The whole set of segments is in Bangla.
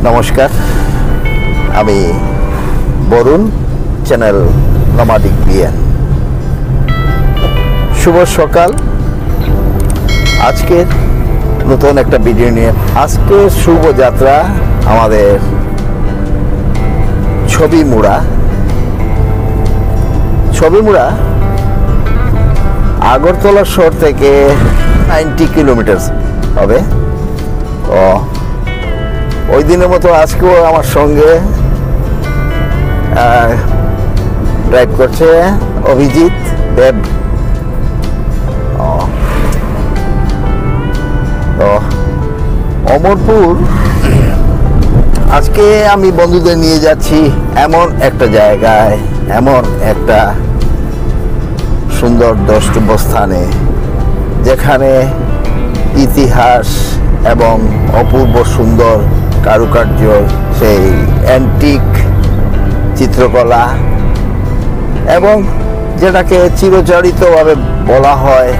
নমস্কার, আমি বরুণ, চ্যানেল নমাডিক বিএন। শুভ সকাল। আজকের নতুন একটা ভিডিও নিয়ে আজকে শুভ যাত্রা আমাদের ছবিমুড়া আগরতলা শহর থেকে 90 কিলোমিটার হবে। তো ওই দিনের মতো আজকেও আমার সঙ্গে ড্রাইভ করছে অভিজিৎ দেব। তো অমরপুর আজকে আমি বন্ধুদের নিয়ে যাচ্ছি এমন একটা জায়গায়, এমন একটা সুন্দর দ্রষ্টব্য স্থানে যেখানে ইতিহাস এবং অপূর্ব সুন্দর কারুকার্য, সেই অ্যান্টিক চিত্রকলা এবং যেটাকে চিরচরিতভাবে বলা হয়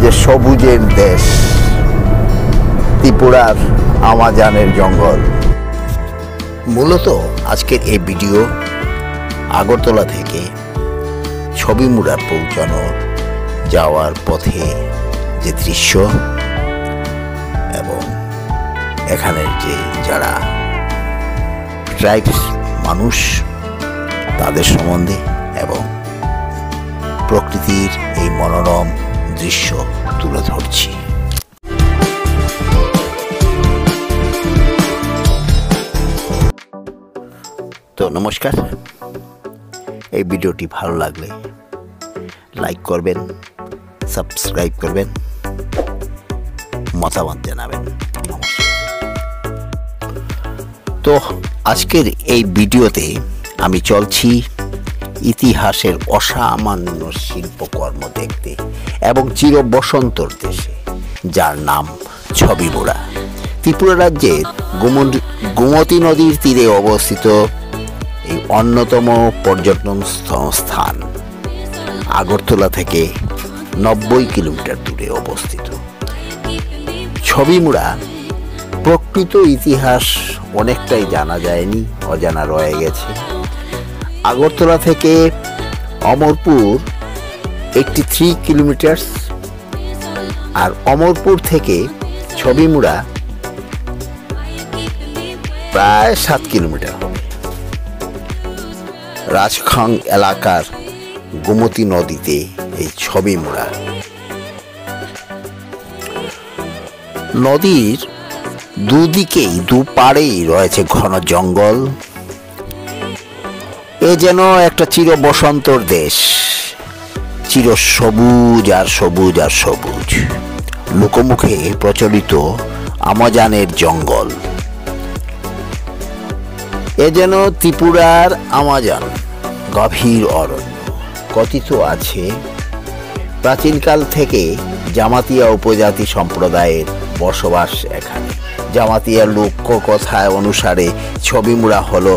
যে সবুজের দেশ, ত্রিপুরার আমাজনের জঙ্গল। মূলত আজকের এই ভিডিও আগরতলা থেকে ছবিমুড়া পৌঁছানোর যাওয়ার পথে যে দৃশ্য এবং এখানের যে যারা ট্রাইবস মানুষ তাদের সম্বন্ধে এবং প্রকৃতির এই মনোরম দৃশ্য তুলে ধরছি। তো নমস্কার, এই ভিডিওটি ভালো লাগলে লাইক করবেন, সাবস্ক্রাইব করবেন, মতামত জানাবেন। তো আজকের এই ভিডিওতে আমি চলছি ইতিহাসের অসামান্য শিল্পকর্ম দেখতে এবং চির বসন্তর দেশে, যার নাম ছবিমুড়া। ত্রিপুরা রাজ্যের গোমতী নদীর তীরে অবস্থিত এই অন্যতম পর্যটন স্থান আগরতলা থেকে 90 কিলোমিটার দূরে অবস্থিত। ছবিমুড়া প্রকৃত ইতিহাস অনেকটাই জানা যায়নি, অজানা রয়ে গেছে। আগরতলা থেকে অমরপুর 83 কিলোমিটার আর অমরপুর থেকে ছবিমুড়া প্রায় 7 কিলোমিটার হবে। রাজখাং এলাকার গোমতী নদীতে এই ছবিমুড়া। নদীর দুদিকেই দুপাড়েই রয়েছে ঘন জঙ্গল। এ যেন একটা চির বসন্তর দেশ, চির সবুজ আর সবুজ আর সবুজ। লোকমুখে প্রচলিত আমাজনের জঙ্গল। এ যেন ত্রিপুরার আমাজন, গভীর অরণ্য। কথিত আছে প্রাচীনকাল থেকে জামাতিয়া উপজাতি সম্প্রদায়ের বসবাস এখানে। জামাতিয়া লোককথা অনুসারে ছবিমুড়া হল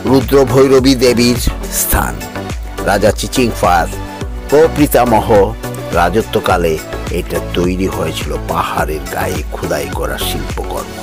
রুদ্রভৈরবী দেবীর স্থান। রাজা চিচিংফার প্রপিতামহ রাজত্বকালে এটা তৈরি হয়েছিল পাহাড়ের গায়ে খোদাই করা শিল্পকর্ম।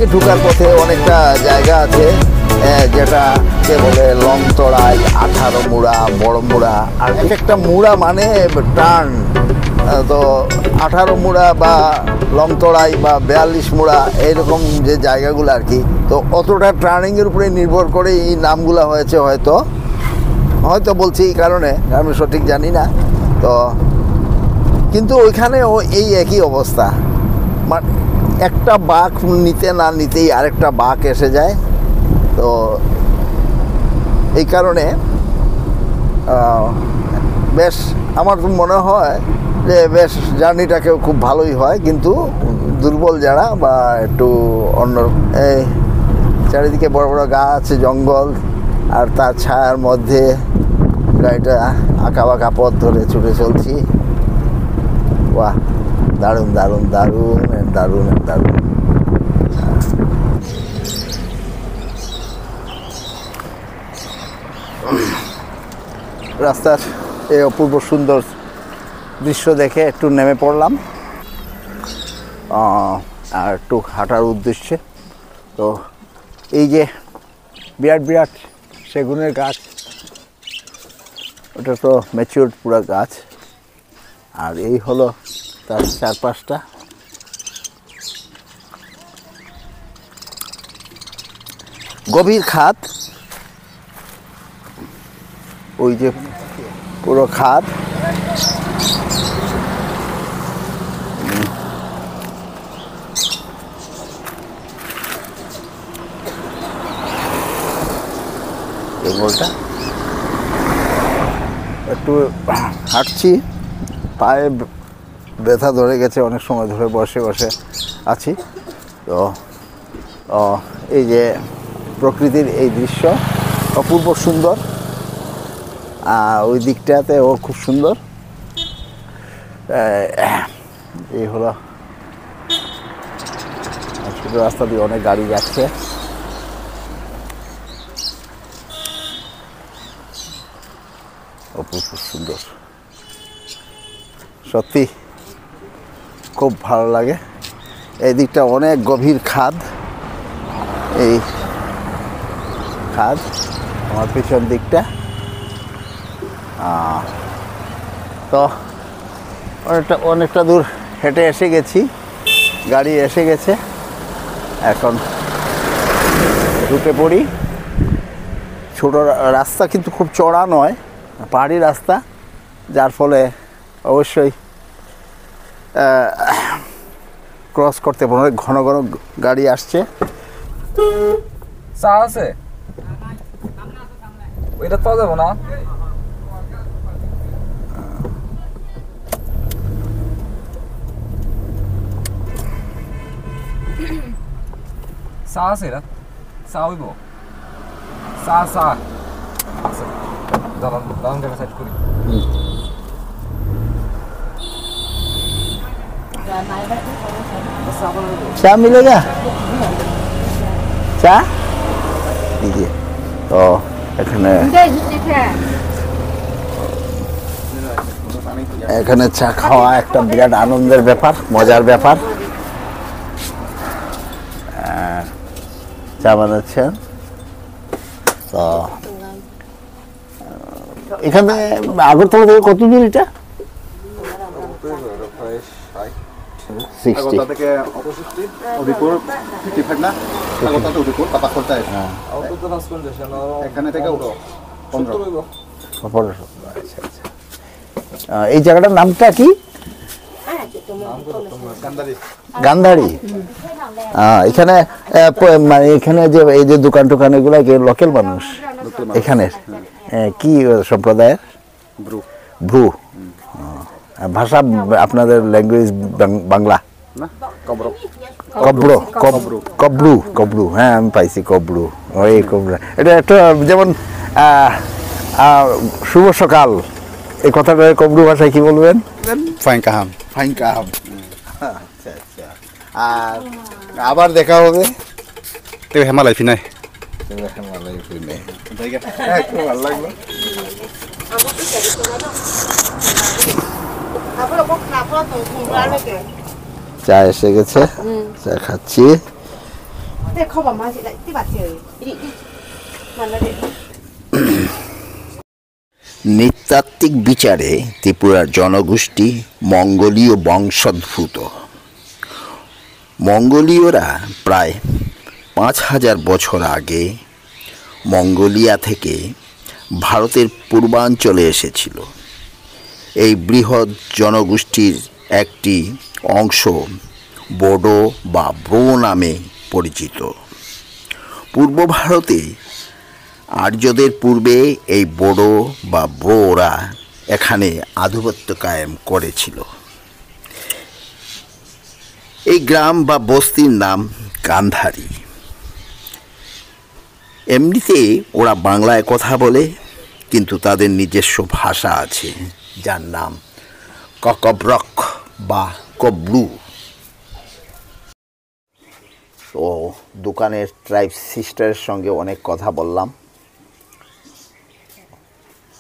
থেকে ঢোকার পথে অনেকটা জায়গা আছে যেটাকে বলে লংতরাই, 18 মুড়া, বড় মুড়া। আর এক একটা মুড়া মানে টার্ন। তো 18 মুড়া বা লংতরাই বা 42 মুড়া এইরকম যে জায়গাগুলো আর কি, তো অতটা টার্নিংয়ের উপরে নির্ভর করে এই নামগুলো হয়েছে। হয়তো বলছি এই কারণে, আমি সঠিক জানি না। তো কিন্তু ওইখানেও এই একই অবস্থা, একটা বাঁক নিতে না নিতেই আরেকটা বাঁক এসে যায়। তো এই কারণে বেশ আমার মনে হয় যে বেশ জার্নিটাকেও খুব ভালোই হয়। কিন্তু দুর্বল যারা বা একটু অন্য, এই চারিদিকে বড় বড় গাছ, জঙ্গল, আর তার ছায়ার মধ্যে গাড়িটা আঁকা বাঁকা পথ ধরে ছুটে চলছি। বাহ, দারুণ দারুণ দারুণ দারুণ দারুণ। রাস্তার এই অপূর্ব সুন্দর দৃশ্য দেখে একটু নেমে পড়লাম আর একটু হাঁটার উদ্দেশ্যে। তো এই যে বিরাট বিরাট সেগুনের গাছ, ওটা তো ম্যাচিওর পুরো গাছ। আর এই হলো তার চারপাশটা। গভীর খাদ, ওই যে পুরো খাদ। জঙ্গলটা একটু হাঁটছি, পায়ে ব্যথা ধরে গেছে, অনেক সময় ধরে বসে বসে আছি। তো এই যে প্রকৃতির এই দৃশ্য অপূর্ব সুন্দর, ওই দিকটাতেও খুব সুন্দর। এই হলো ছোটো রাস্তা দিয়ে অনেক গাড়ি যাচ্ছে। অপূর্ব সুন্দর, সত্যি খুব ভালো লাগে। এই দিকটা অনেক গভীর খাদ, এই খাদ আমার পিছন দিকটা। তো অনেকটা দূর হেঁটে এসে গেছি, গাড়ি এসে গেছে, এখন ঢুকে পড়ি। ছোট রাস্তা কিন্তু খুব চড়া নয়, পাহাড়ি রাস্তা, যার ফলে অবশ্যই ক্রস করতে অনেক ঘন ঘন গাড়ি আসছে। চা আছে ওইটা পাওয়া যাবো না? চা আছে না? চা হইব? চা চা আচ্ছা, দাঁড়ান দাঁড়ান জায়গা সাইড করি। चा मिलेगा? चा दीजिए। तो এখানে চা খাওয়া একটা বিরাট আনন্দের ব্যাপার, মজার ব্যাপার। চা বানাচ্ছেন। তো এখানে আগরতলা থেকে কত দূর এটা? 60 থেকে অপোজিটলি উদয়পুর 55 না, আগরতলা থেকে উদয়পুর পাপা করতে হয়। এখানে থেকে 15। আচ্ছা আচ্ছা। এই জায়গাটার নামটা কি? গান্ধারী। এখানে মানে এখানে যে এই যে দোকান টোকান এগুলো লোকাল মানুষ এখানে কি সম্প্রদায়ের? ব্রু। ভাষা আপনাদের ল্যাঙ্গুয়েজ বাংলা? কব্রু কব্রু কব্রু, হ্যাঁ আমি পাইছি কব্রু। ওই কব্রু এটা একটা যেমন শুভ সকাল, এই কথাটা কব্রু ভাষায় কি বলবেন? ফাইন কাহাম। ফাইন কাহাম। আচ্ছা আচ্ছা। আর আবার দেখা হবে হেমালয় ফিনাই। হেমালয় ফিনে খুব ভালো লাগলো। চা এসে গেছে, চা খাচ্ছি। নৃতাত্ত্বিক বিচারে ত্রিপুরার জনগোষ্ঠী মঙ্গোলীয় বংশোদ্ভূত। মঙ্গোলীয়রা প্রায় 5000 বছর আগে মঙ্গোলিয়া থেকে ভারতের পূর্বাঞ্চলে এসেছিল। এই বৃহৎ জনগোষ্ঠীর একটি অংশ বোডো বা ব্রো নামে পরিচিত। পূর্ব ভারতে আর্যদের পূর্বে এই বোডো বা ব্রোরা এখানে আধিপত্য কায়েম করেছিল। এই গ্রাম বা বস্তির নাম গান্ধারী। এমনিতে ওরা বাংলায় কথা বলে, কিন্তু তাদের নিজস্ব ভাষা আছে যার নাম ককব্রক বা কব্লু। তো দোকানের ট্রাইব সিস্টারের সঙ্গে অনেক কথা বললাম,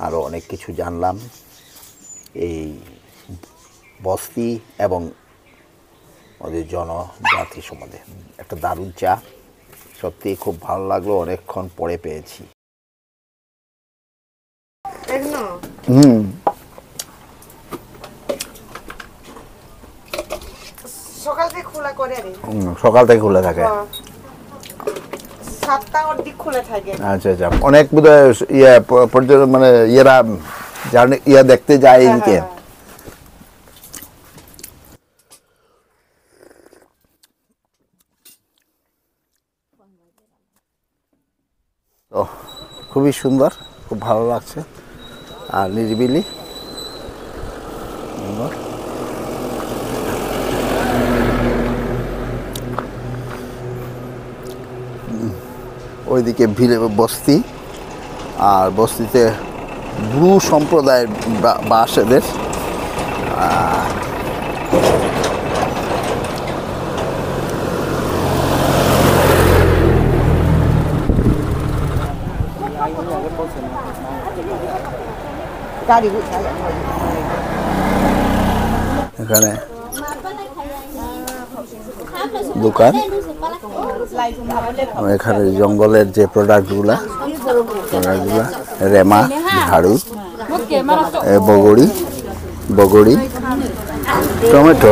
আরও অনেক কিছু জানলাম এই বস্তি এবং ওদের জনজাতি সম্বন্ধে। একটা দারুণ চা, সত্যিই খুব ভালো লাগলো, অনেকক্ষণ পরে পেয়েছি। সকাল থেকে খোলা করে সকাল থেকে খোলা থাকে। 7টা অবধি খোলা থাকে। আচ্ছা আচ্ছা, অনেক বোধহয় ইয়ে পর্যটন মানে ইয়েরা জার্নি ইয়ে দেখতে যায় এদিকে। তো খুবই সুন্দর, খুব ভালো লাগছে আর নিরিবিলি সুন্দর। ওইদিকে ভিলে বস্তি, আর বস্তিতে ব্রু সম্প্রদায়ের বাস এদের। এখানে দোকান, এখানে জঙ্গলের যে প্রোডাক্টগুলা রেমা, ঝাড়ু, বগড়ি, টমেটো,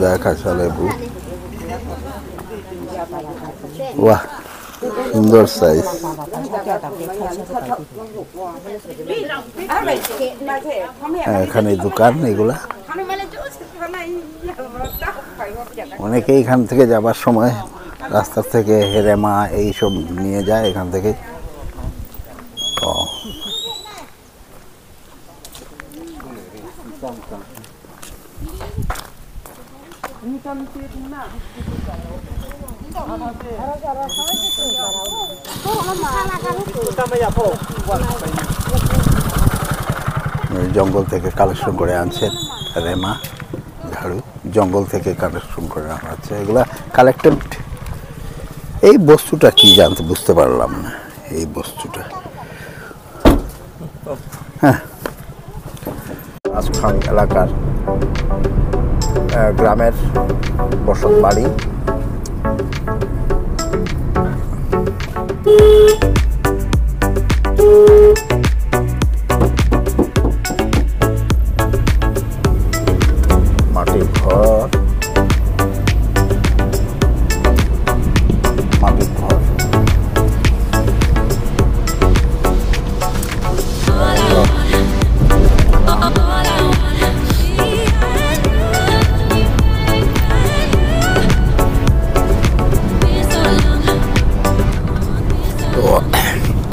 দেখা লেবু। বাহ, সুন্দর সাইজ। এখানে দোকান এগুলা। অনেকে এখান থেকে যাবার সময় রাস্তা থেকে হেরেমা এইসব নিয়ে যায় এখান থেকে। জঙ্গল থেকে কালেকশন করে আনছেন রেমা, ঝাড়ু, জঙ্গল থেকে কালেকশন করে আনা হচ্ছে এগুলা কালেক্টেড। এই বস্তুটা কি জানতে বুঝতে পারলাম না, এই বস্তুটা। হ্যাঁ, আসফাং এলাকার গ্রামের বসত বাড়ি। মাটির ঘর, মাটির ঘর।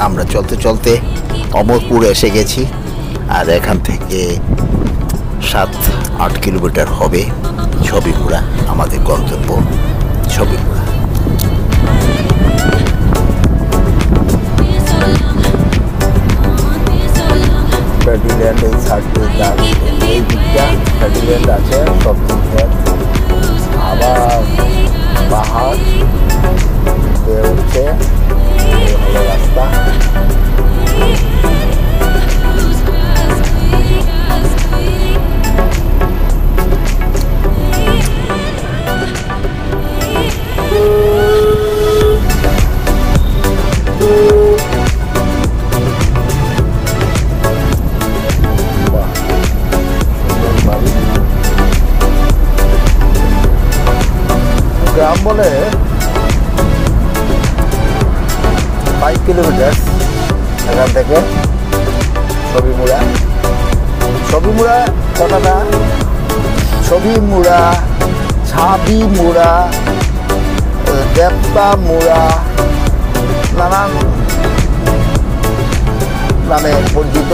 আমরা চলতে চলতে অমরপুর এসে গেছি, আর এখান থেকে 7-8 কিলোমিটার হবে ছবিপুরা, আমাদের গন্তব্য ছবিপুরা। ফেডিল্যান্ড এই সাইডে, এই দিকটা ফেডিল্যান্ড আছে, সব দিকটা আবার পাহাড় উঠছে, এই হলো রাস্তা। 5 কিলোমিটার এখান থেকে ছবিমুড়া। ছবিমুড়া কথাটা ছবিমুড়া, ছাবিমুড়া, দেবতামুড়া নানান নামে পরিচিত।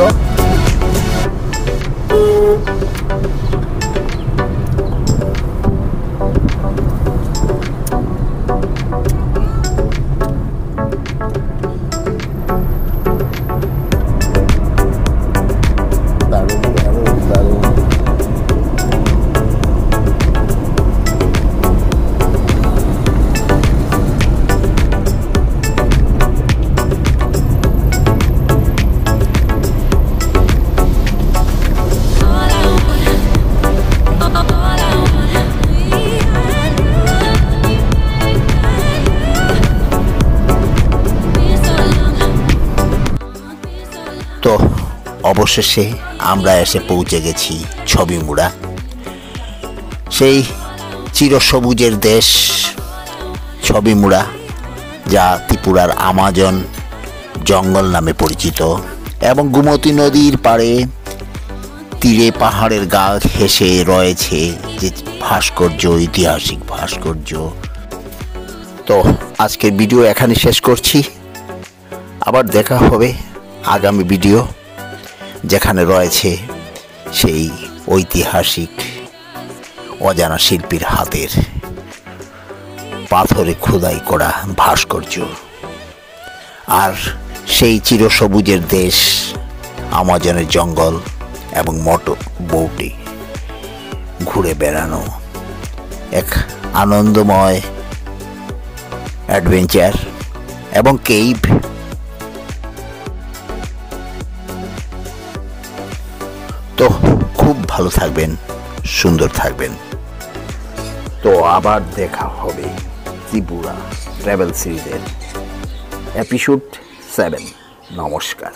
দারুণ দারুণ দারুণ। তো অবশেষে আমরা এসে পৌঁছে গেছি ছবিমুড়া, সেই চিরসবুজের দেশ ছবিমুড়া, যা ত্রিপুরার আমাজন জঙ্গল নামে পরিচিত এবং গোমতী নদীর পাড়ে তীরে পাহাড়ের গা ঘেঁষে রয়েছে যে ভাস্কর্য, ঐতিহাসিক ভাস্কর্য। তো আজকের ভিডিও এখানে শেষ করছি, আবার দেখা হবে আগামী ভিডিও, যেখানে রয়েছে সেই ঐতিহাসিক অজানা শিল্পীর হাতের পাথরে খোদাই করা ভাস্কর্য, আর সেই চিরসবুজের দেশ আমাজনের জঙ্গল এবং মোটর বোটে ঘুরে বেড়ানো এক আনন্দময় অ্যাডভেঞ্চার এবং কেইভ। তো খুব ভালো থাকবেন, সুন্দর থাকবেন। তো আবার দেখা হবে ত্রিপুরা ট্রাভেল সিরিজের এপিসোড 7। নমস্কার।